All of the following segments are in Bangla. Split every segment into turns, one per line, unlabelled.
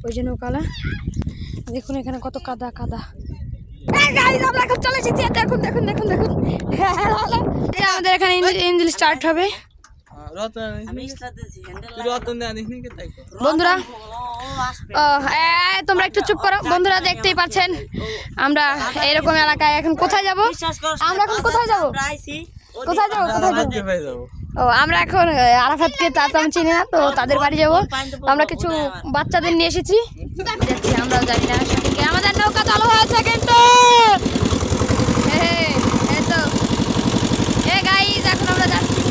ওই যে নৌকালা দেখুন এখানে কত কাদা কাদা। আমরা এখন চলে এসেছি, দেখুন দেখুন দেখুন দেখুন আমাদের এখানে ইঞ্জিন স্টার্ট হবে। বন্ধুরা তোমরা একটু চুপ করো। বন্ধুরা দেখতেই পাচ্ছেন আমরা এরকম এলাকায় এখন কোথায় যাব? আমরা এখন কোথায় যাব? কোথায় যাবো? কোথায় যাবো? ও আমরা এখন আরাফাতকে তা তো আমি চিনি না, তো তাদের বাড়ি যাবো। আমরা কিছু বাচ্চাদের নিয়ে এসেছি, আমরাও জানি না সঠিক। আমাদের নৌকা চালু হয়েছে কিন্তু গাইস এখন আমরা যাচ্ছি।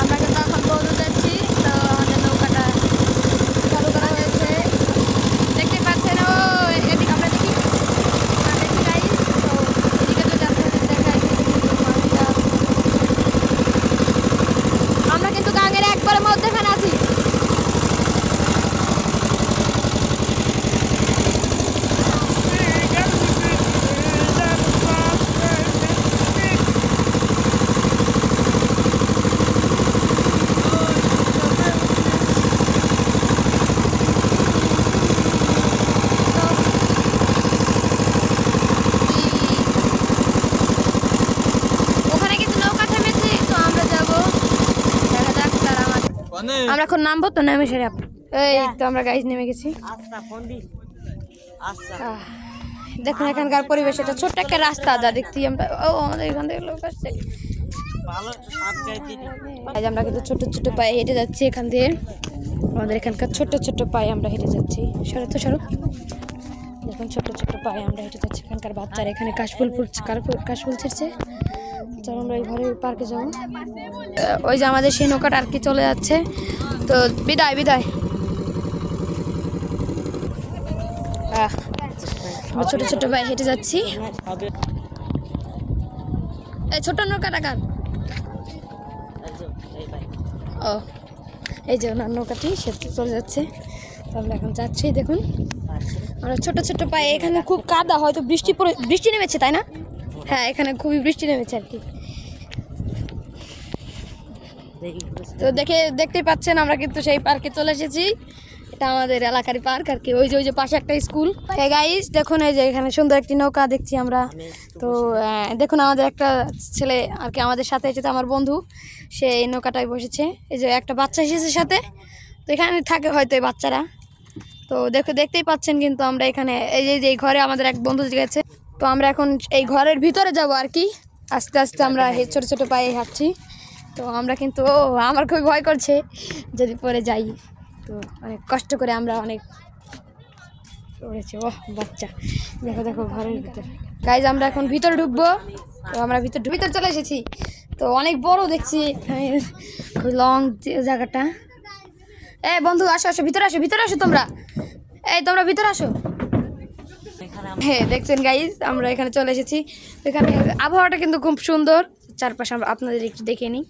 আমরা কিন্তু এখন বৌদ্ধ যাচ্ছি, তো আমাদের নৌকাটা চালু করা হয়েছে দেখতে পাচ্ছেন। ও এদিকে আমরা দেখি গাইস, তো এদিকে তো যাচ্ছে দেখাই। আমরা কিন্তু গাঙের একবারের মধ্যেখানে আছি। আমরা এখন নামবো, তো নেমে সেরে এই তো আমরা গাইজ নেমে গেছি। দেখুন এখানকার পরিবেশ, এটা ছোট্ট একটা রাস্তা যা দেখছি আমরা। ও আমাদের এখান থেকে লোক আসছে। আমরা কিন্তু ছোট ছোট পায়ে হেঁটে যাচ্ছি এখান দিয়ে। আমাদের এখানকার ছোট্ট ছোট্ট পায়ে আমরা হেঁটে যাচ্ছি। সরো তো সরো। দেখুন ছোট্ট ছোট্ট পায়ে আমরা হেঁটে যাচ্ছি। এখানকার বাচ্চারা এখানে কাশফুল ছিঁড়ছে। চলো আমরা এই ঘরে পার্কে যাবো। ওই যে আমাদের সেই নৌকাটা আর কি চলে যাচ্ছে, তো বিদায় বিদায়। আমরা ছোট ছোট ভাই হেঁটে যাচ্ছি। এই ছোট নৌকাটা কার? ও এই যে ওনার নৌকাটি সে চলে যাচ্ছে, তো আমরা এখন যাচ্ছি। দেখুন আমরা ছোট ছোট পায়ে, এখানে খুব কাদা, হয়তো বৃষ্টি নেমেছে তাই না? হ্যাঁ এখানে খুবই বৃষ্টি নেমেছে আর কি। তো দেখতেই পাচ্ছেন আমরা কিন্তু সেই পার্কে চলে এসেছি। এটা আমাদের এলাকারই পার্ক আর কি। ওই যে পাশে একটা স্কুল। হ্যাঁ গাইস দেখুন এই যে এখানে সুন্দর একটি নৌকা দেখছি আমরা। তো দেখুন আমাদের একটা ছেলে আর কি আমাদের সাথে এসেছে, আমার বন্ধু, সে এই নৌকাটায় বসেছে। এই যে একটা বাচ্চা এসেছে সাথে, তো এখানে থাকে হয়তো এই বাচ্চারা। তো দেখতেই পাচ্ছেন কিন্তু আমরা এখানে এই ঘরে আমাদের এক বন্ধু গেছে। তো আমরা এখন এই ঘরের ভিতরে যাব আর কি। আস্তে আস্তে আমরা ছোট ছোট পায়ে হাঁটছি। তো আমরা কিন্তু আমার খুবই ভয় করছে যদি পরে যাই, তো অনেক কষ্ট করে আমরা অনেক পড়েছি। ও বাচ্চা দেখো দেখো ঘরের ভিতরে। গাইজ আমরা এখন ভিতরে ঢুকবো, তো আমরা ভিতর চলে এসেছি। তো অনেক বড় দেখছি খুব লং জায়গাটা। এই বন্ধু আসো আসো, ভিতরে আসো, ভিতরে আসো তোমরা। এই তোমরা ভিতরে আসো। হ্যাঁ দেখছেন গাইজ আমরা এখানে চলে এসেছি। এখানে আবহাওয়াটা কিন্তু খুব সুন্দর, চারপাশে আমরা আপনাদের একটু দেখে নিই।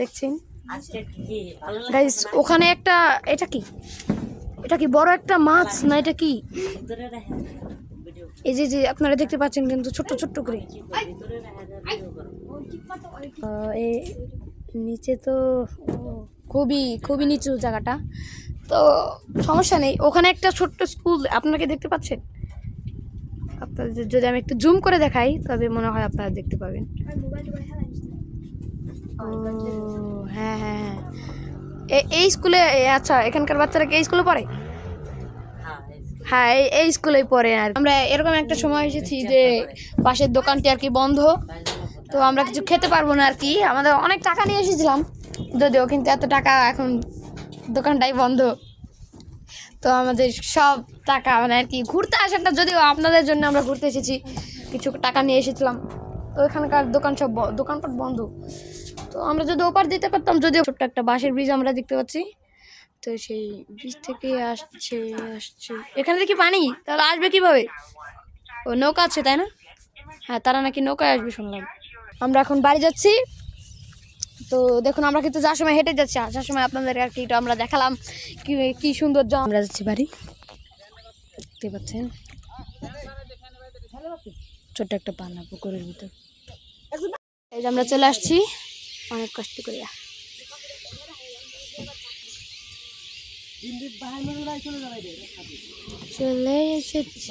দেখছেন গাইস ওখানে একটা, এটা কি বড় একটা মাছ না এটা কি? এই যে আপনারা দেখতে পাচ্ছেন কিন্তু ছোট্ট ছোট্ট করে। এই নিচে তো খুবই নিচু জায়গাটা, তো সমস্যা নেই। ওখানে একটা ছোট্ট স্কুল আপনাকে দেখতে পাচ্ছেন। আপনাদের যদি আমি একটু জুম করে দেখাই তবে মনে হয় আপনারা দেখতে পাবেন। হ্যাঁ হ্যাঁ হ্যাঁ এই স্কুলে, আচ্ছা এখানকার বাচ্চারা কি এই স্কুলে পড়ে? হ্যাঁ এই স্কুলেই পড়ে। আর আমরা এরকম একটা সময় এসেছি যে পাশের দোকানটি আর কি বন্ধ, তো আমরা কিছু খেতে পারবো না আর কি। আমাদের অনেক টাকা নিয়ে এসেছিলাম যদিও, কিন্তু এত টাকা এখন দোকানটাই বন্ধ। তো আমাদের সব টাকা মানে আর কি ঘুরতে আসাটা, যদিও আপনাদের জন্য আমরা ঘুরতে এসেছি, কিছু টাকা নিয়ে এসেছিলাম, তো এখানকার দোকানপাট বন্ধ। তো আমরা যদি ওপার দিতে পারতাম, যদিও ছোট্ট একটা বাঁশের ব্রিজ আমরা দেখতে পাচ্ছি, তো সেই ব্রিজ থেকে আসছে এখানে দেখি পানি, তাহলে আসবে কিভাবে? ও নৌকা আছে তাই না? হ্যাঁ তারা নাকি নৌকায় আসবে শুনলাম। আমরা এখন বাড়ি যাচ্ছি। তো দেখুন আমরা কিন্তু যাওয়ার সময় হেঁটে যাচ্ছি, আসার সময় আপনাদের আর কি আমরা দেখালাম কি সুন্দর। আমরা যাচ্ছি বাড়ি, দেখতে পাচ্ছেন ছোট্ট একটা পানা পুকুরের ভিতর। এই যে আমরা চলে আসছি। অনেক কষ্ট করে চলে এসেছি।